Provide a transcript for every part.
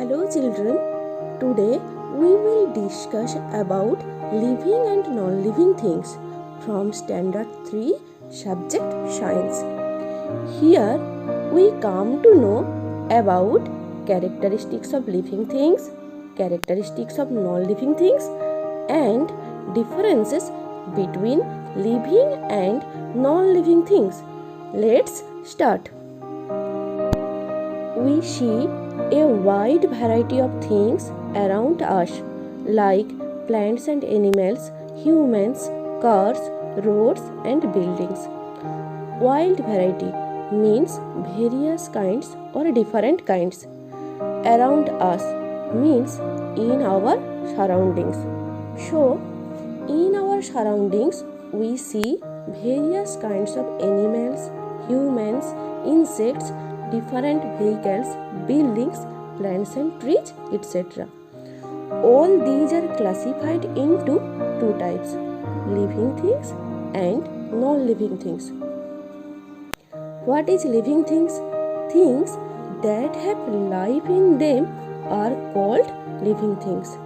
Hello children, today we will discuss about living and non-living things from Standard 3 subject Science. Here we come to know about characteristics of living things, characteristics of non-living things and differences between living and non-living things. Let's start. We see a wide variety of things around us like plants and animals, humans, cars, roads and buildings. Wild variety means various kinds or different kinds. Around us means in our surroundings. So, in our surroundings we see various kinds of animals, humans, insects, different vehicles, buildings, plants and trees, etc. All these are classified into two types, living things and non-living things. What is living things? Things that have life in them are called living things.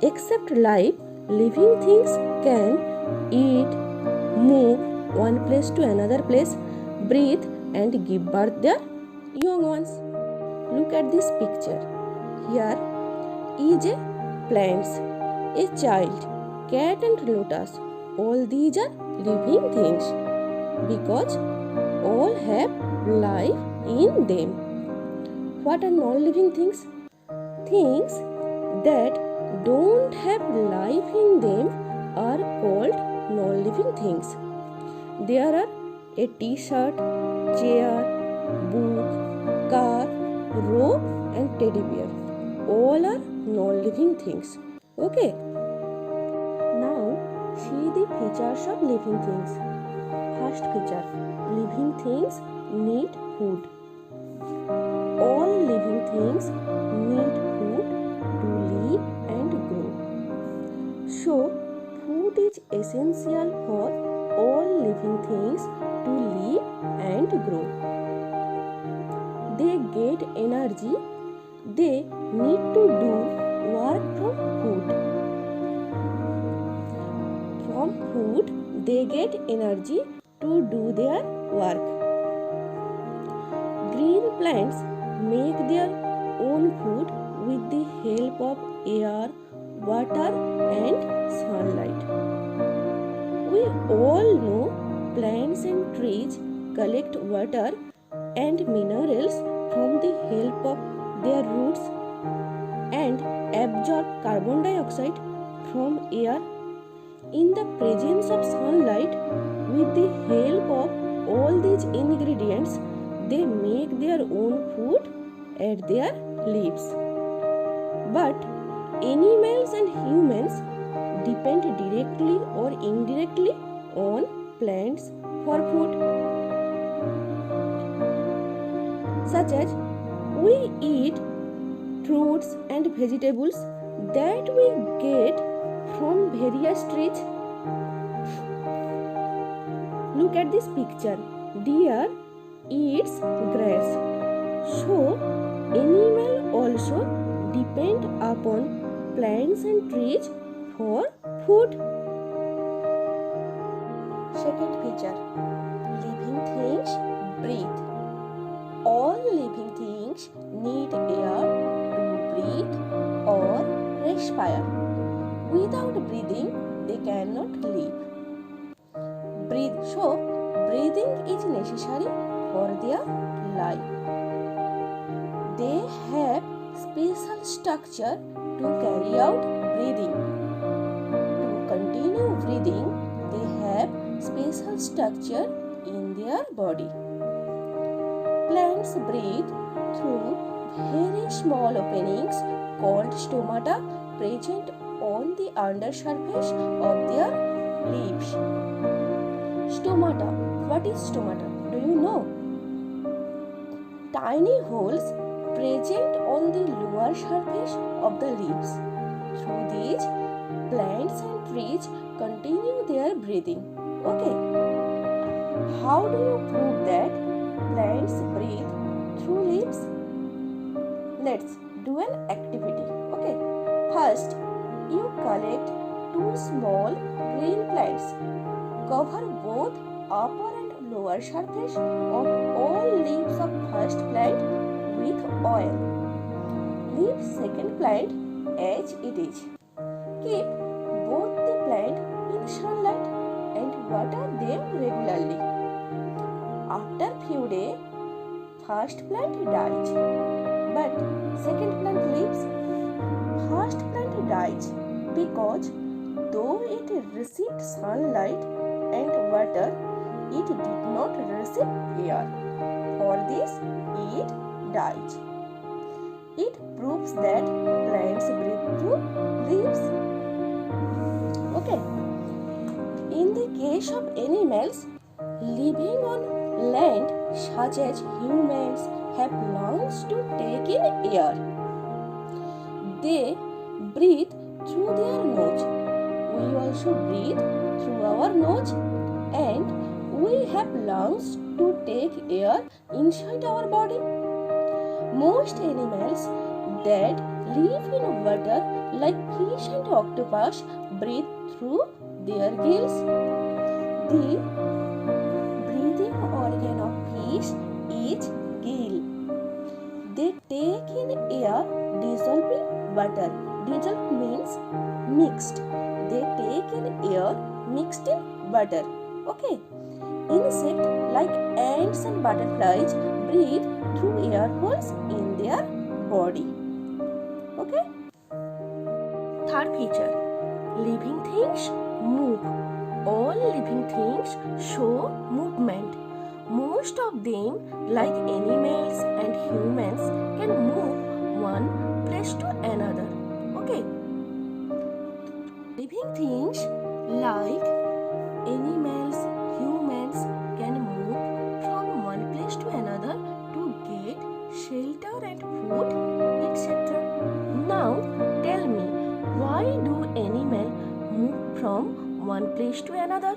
Except life, living things can eat, move one place to another place, breathe and give birth their young ones. Look at this picture. Here is a plants, a child, cat and lotus. All these are living things because all have life in them. What are non-living things? Things that don't have life in them are called non-living things. There are a t-shirt, chair, book, car, rope and teddy bear. All are non-living things. Okay. Now see the features of living things. First feature, living things need food. All living things need food to live and grow. So food is essential for all living things to live and grow. They get energy. They need to do work from food. From food, they get energy to do their work. Green plants make their own food with the help of air, water and sunlight. We all know plants and trees collect water and minerals from the help of their roots and absorb carbon dioxide from air. In the presence of sunlight, with the help of all these ingredients, they make their own food at their leaves. But animals and humans depend directly or indirectly on plants for food. Such as we eat fruits and vegetables that we get from various trees. Look at this picture. Deer eats grass. So animals also depend upon plants and trees for food. Second feature, living things breathe. All living things need air to breathe or respire. Without breathing, they cannot live. So, breathing is necessary for their life. They have special structure to carry out breathing. To continue breathing, they have special structure in their body. Plants breathe through very small openings called stomata present on the undersurface of their leaves. Stomata. What is stomata? Do you know? Tiny holes present on the lower surface of the leaves. Through these, plants and trees continue their breathing. Okay. How do you prove that plants breathe through leaves? Let's do an activity. Okay. First, you collect two small green plants. Cover both upper and lower surface of all leaves of first plant with oil. Leave second plant as it is. Keep both the plant in sunlight and water them regularly. After few days, first plant dies, but second plant lives. First plant dies because though it received sunlight and water, it did not receive air. For this, it dies. It proves that plants breathe through leaves. Okay. In the case of animals living on land, such as humans, have lungs to take in air. They breathe through their nose. We also breathe through our nose, and we have lungs to take air inside our body. Most animals that live in water, like fish and octopus, breathe through their gills. The breathing organ of fish is gill. They take in air dissolved in water. Dissolved means mixed. They take in air mixed in water. Okay. Insects like ants and butterflies breathe through air holes in their body. Okay. Third feature, living things move. All living things show movement. Most of them, like animals and humans, can move one place to another. Okay. Living things like animals, humans can move from one place to another to get shelter and food, etc. Now tell me, why do animals move from one place to another?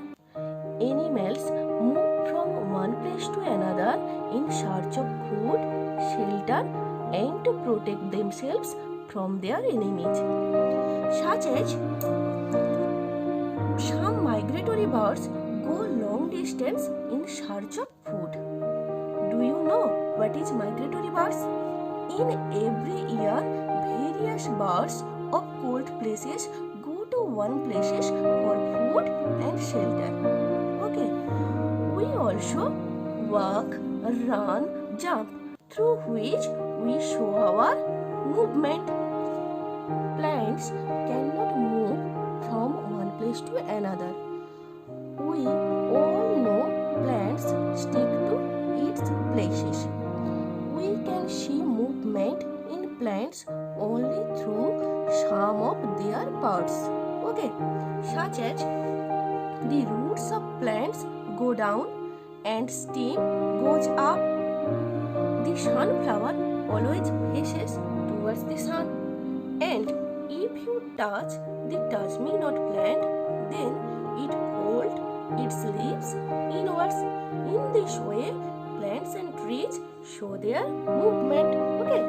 Animals move from one place to another in search of food, shelter, and to protect themselves from their enemies, such as some migratory birds go long distance in search of food. Do you know what is migratory birds? In every year, various birds of cold places go to one places for food and shelter. Okay. We also walk, run, jump, through which we show our movement. Plants cannot move from one place to another. We all know plants stick to its places. We can see movement in plants only through some of their parts. Okay, such as the roots of plants go down and stem goes up. The sunflower always faces towards the sun. And if you touch the touch-me-not plant, then it folds its leaves inwards. In this way, plants and trees show their movement. Okay.